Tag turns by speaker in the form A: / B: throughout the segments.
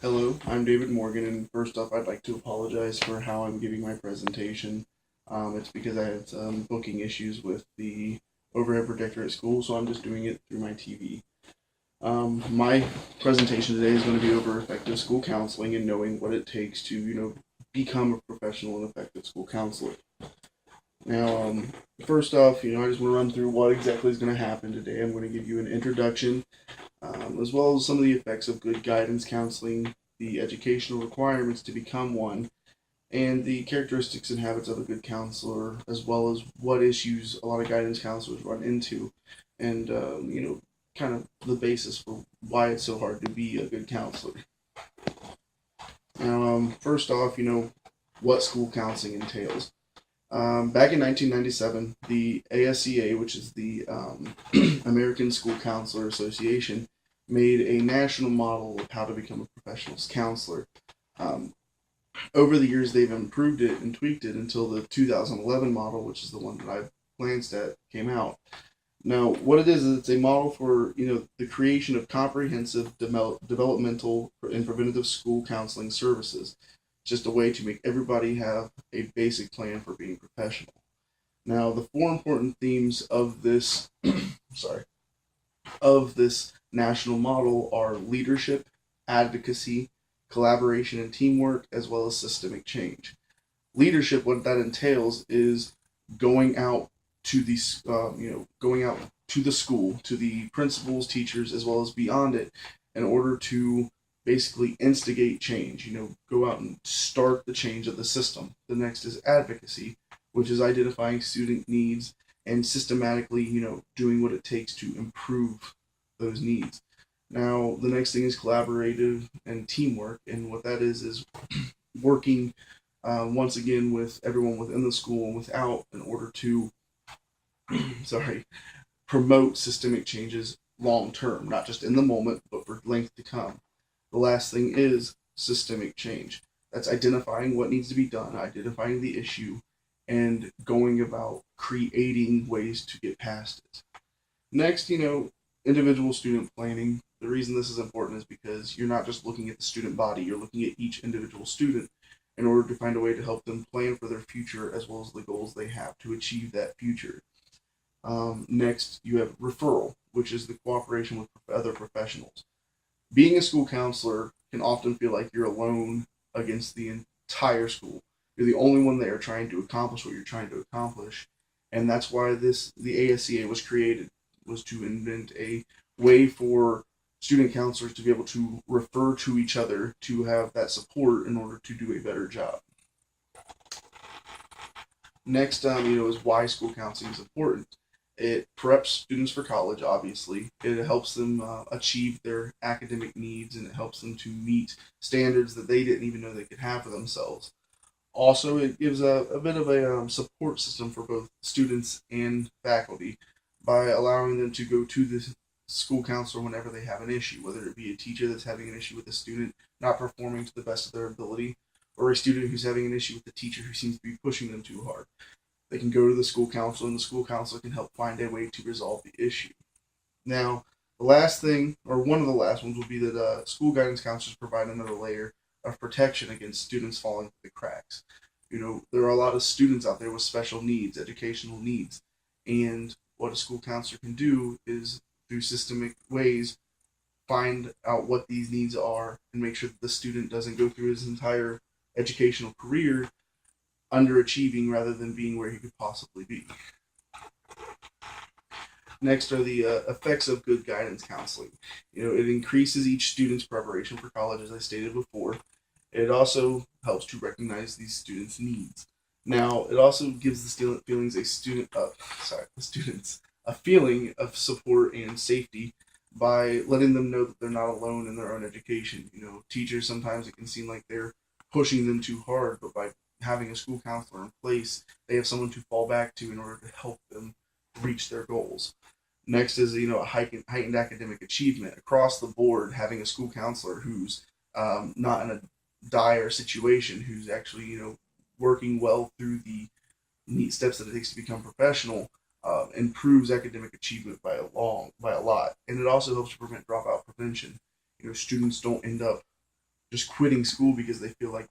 A: Hello, I'm David Morgan, and first off, I'd like to apologize for how I'm giving my presentation. It's because I had some booking issues with the overhead projector at school, so I'm just doing it through my TV. My presentation today is going to be over effective school counseling and knowing what it takes to, become a professional and effective school counselor. Now, first off, I just want to run through what exactly is going to happen today. I'm going to give you an introduction as well as some of the effects of good guidance counseling, the educational requirements to become one, and the characteristics and habits of a good counselor, as well as what issues a lot of guidance counselors run into, and kind of the basis for why it's so hard to be a good counselor. Now, first off, what school counseling entails. Back in 1997, the ASCA, which is the American School Counselor Association, made a national model of how to become a professional counselor. Um, Over the years, they've improved it and tweaked it until the 2011 model, which is the one that I've glanced at, came out. Now, what it is it's a model for the creation of comprehensive developmental and preventative school counseling services. Just a way to make everybody have a basic plan for being professional. Now, the four important themes of this, sorry, of this national model are leadership, advocacy, collaboration and teamwork, as well as systemic change. Leadership, what that entails is going out to the, going out to the school, to the principals, teachers, as well as beyond it, in order to basically instigate change. Go out and start the change of the system. The next is advocacy, which is identifying student needs and systematically, doing what it takes to improve those needs. Now, the next thing is collaborative and teamwork, and what that is working once again with everyone within the school and without in order to, sorry, promote systemic changes long term, not just in the moment, but for length to come. The last thing is systemic change. That's identifying what needs to be done, identifying the issue, and going about creating ways to get past it. Next, individual student planning. The reason this is important is because you're not just looking at the student body, you're looking at each individual student in order to find a way to help them plan for their future as well as the goals they have to achieve that future. Next, you have referral, which is the cooperation with other professionals. Being a school counselor can often feel like you're alone against the entire school. You're the only one there trying to accomplish what you're trying to accomplish, and that's why the ASCA was created, was to invent a way for student counselors to be able to refer to each other to have that support in order to do a better job. Next, is why school counseling is important. It preps students for college, obviously. It helps them achieve their academic needs, and it helps them to meet standards that they didn't even know they could have for themselves. Also, it gives a bit of a support system for both students and faculty by allowing them to go to the school counselor whenever they have an issue, whether it be a teacher that's having an issue with a student not performing to the best of their ability, or a student who's having an issue with the teacher who seems to be pushing them too hard. They can go to the school counselor, and the school counselor can help find a way to resolve the issue. Now, the last thing, or one of the last ones, would be that school guidance counselors provide another layer of protection against students falling through the cracks. There are a lot of students out there with special needs, educational needs, and what a school counselor can do is, through systemic ways, find out what these needs are and make sure that the student doesn't go through his entire educational career underachieving rather than being where he could possibly be. Next are the effects of good guidance counseling. It increases each student's preparation for college, as I stated before. It also helps to recognize these students' needs. Now, it also gives the students a feeling of support and safety by letting them know that they're not alone in their own education. Teachers, sometimes it can seem like they're pushing them too hard, but by having a school counselor in place, they have someone to fall back to in order to help them reach their goals. Next is a heightened academic achievement across the board. Having a school counselor who's not in a dire situation, who's actually working well through the neat steps that it takes to become professional, improves academic achievement by a lot, and it also helps to prevent dropout prevention. Students don't end up just quitting school because they feel like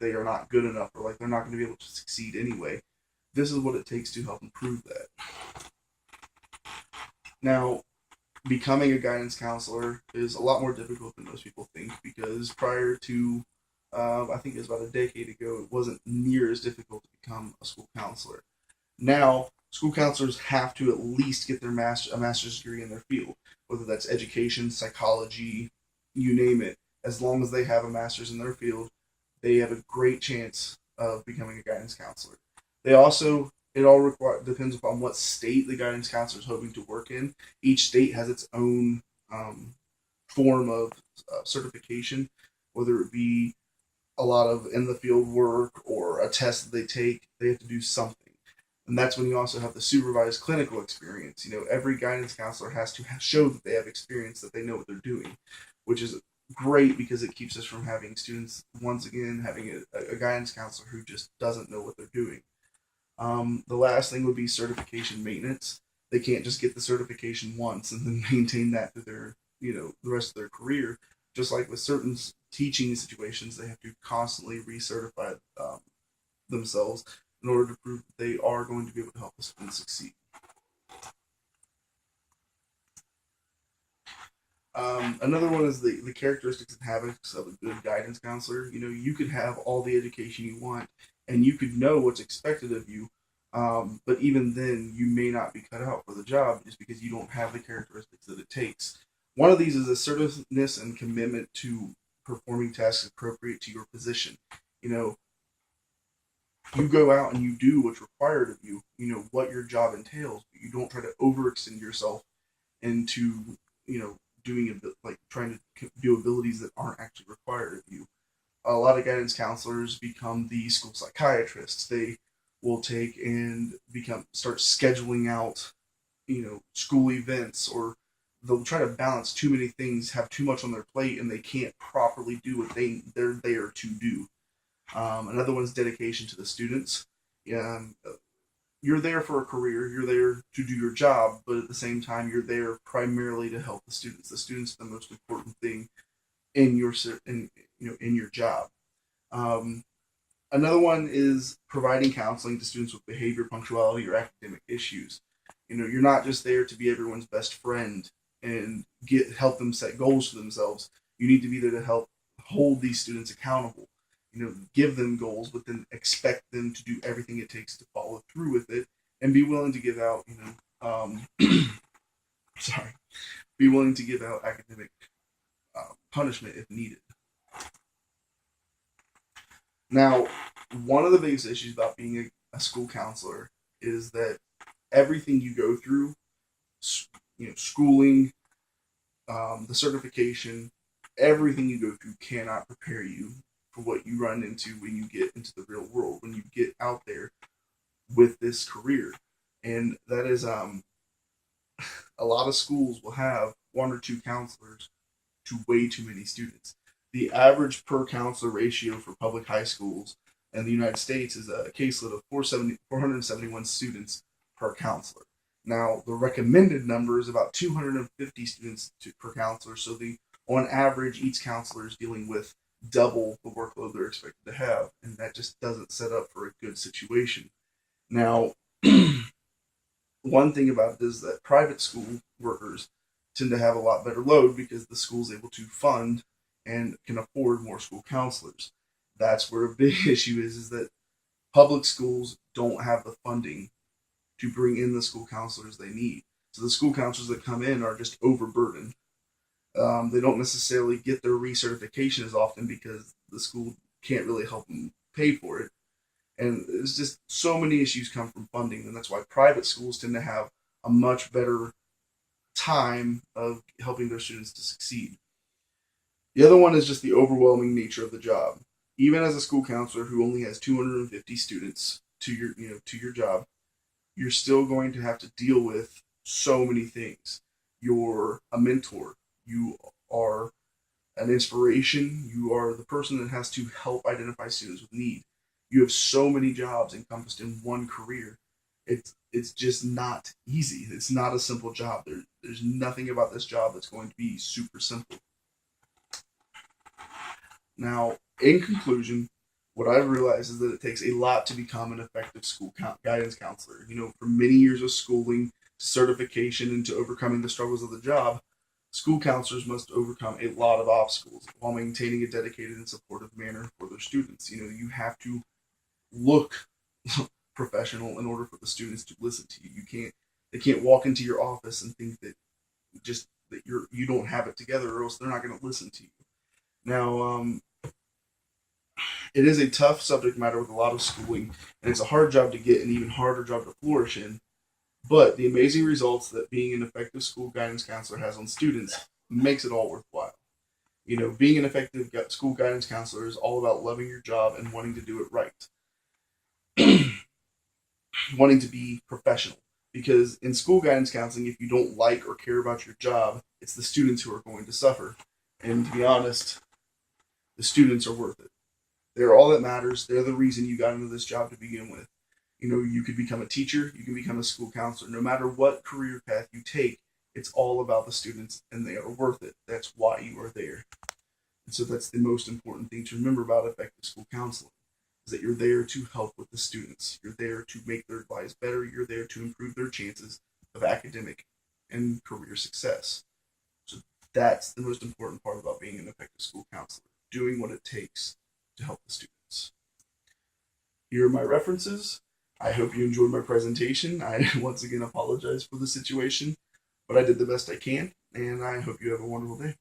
A: they are not good enough or like they're not going to be able to succeed anyway. This is what it takes to help improve that. Now, becoming a guidance counselor is a lot more difficult than most people think because prior to, I think it was about a decade ago, it wasn't near as difficult to become a school counselor. Now, school counselors have to at least get their a master's degree in their field, whether that's education, psychology, you name it. As long as they have a master's in their field, they have a great chance of becoming a guidance counselor. They also, it all depends upon what state the guidance counselor is hoping to work in. Each state has its own form of certification, whether it be a lot of in the field work or a test that they take. They have to do something. And that's when you also have the supervised clinical experience. Every guidance counselor has to show that they have experience, that they know what they're doing, which is great because it keeps us from having students, once again, having a guidance counselor who just doesn't know what they're doing. The last thing would be certification maintenance. They can't just get the certification once and then maintain that through their, the rest of their career. Just like with certain teaching situations, they have to constantly recertify themselves in order to prove that they are going to be able to help the students succeed. Another one is the characteristics and habits of a good guidance counselor. You could have all the education you want and you could know what's expected of you, but even then, you may not be cut out for the job just because you don't have the characteristics that it takes. One of these is assertiveness and commitment to performing tasks appropriate to your position. You go out and you do what's required of you, what your job entails, but you don't try to overextend yourself into, doing like trying to do abilities that aren't actually required of you. A lot of guidance counselors become the school psychiatrists. They will take and start scheduling out, school events, or they'll try to balance too many things, have too much on their plate, and they can't properly do what they're there to do. Another one is dedication to the students. You're there for a career. You're there to do your job, but at the same time, you're there primarily to help the students. The students are the most important thing in your job. Another one is providing counseling to students with behavior, punctuality, or academic issues. You're not just there to be everyone's best friend and help them set goals for themselves. You need to be there to help hold these students accountable. Give them goals, but then expect them to do everything it takes to follow through with it, and be willing to give out, be willing to give out academic punishment if needed. Now, one of the biggest issues about being a school counselor is that everything you go through, schooling, the certification, everything you go through cannot prepare you for what you run into when you get into the real world, when you get out there with this career. And that is, a lot of schools will have one or two counselors to way too many students. The average per counselor ratio for public high schools in the United States is a caseload of 471 students per counselor. Now, the recommended number is about 250 students per counselor, so on average, each counselor is dealing with double the workload they're expected to have, and that just doesn't set up for a good situation. Now, one thing about it is that private school workers tend to have a lot better load because the school is able to fund and can afford more school counselors. That's where a big issue is that public schools don't have the funding to bring in the school counselors they need. So the school counselors that come in are just overburdened. They don't necessarily get their recertification as often because the school can't really help them pay for it. And it's just so many issues come from funding, and that's why private schools tend to have a much better time of helping their students to succeed. The other one is just the overwhelming nature of the job. Even as a school counselor who only has 250 students to your job, you're still going to have to deal with so many things. You're a mentor. You are an inspiration. You are the person that has to help identify students with need. You have so many jobs encompassed in one career. It's just not easy. It's not a simple job. There's nothing about this job that's going to be super simple. Now, in conclusion, what I've realized is that it takes a lot to become an effective school guidance counselor. From many years of schooling to certification and to overcoming the struggles of the job, school counselors must overcome a lot of obstacles while maintaining a dedicated and supportive manner for their students. You have to look professional in order for the students to listen to you. They can't walk into your office and think that you don't have it together, or else they're not going to listen to you. Now, it is a tough subject matter with a lot of schooling, and it's a hard job to get, and even harder job to flourish in. But the amazing results that being an effective school guidance counselor has on students makes it all worthwhile. Being an effective school guidance counselor is all about loving your job and wanting to do it right, wanting to be professional. Because in school guidance counseling, if you don't like or care about your job, it's the students who are going to suffer. And to be honest, the students are worth it. They're all that matters. They're the reason you got into this job to begin with. You could become a teacher, you can become a school counselor. No matter what career path you take, it's all about the students, and they are worth it. That's why you are there. And so that's the most important thing to remember about effective school counseling, is that you're there to help with the students. You're there to make their lives better. You're there to improve their chances of academic and career success. So that's the most important part about being an effective school counselor, doing what it takes to help the students. Here are my references. I hope you enjoyed my presentation. I once again apologize for the situation, but I did the best I can, and I hope you have a wonderful day.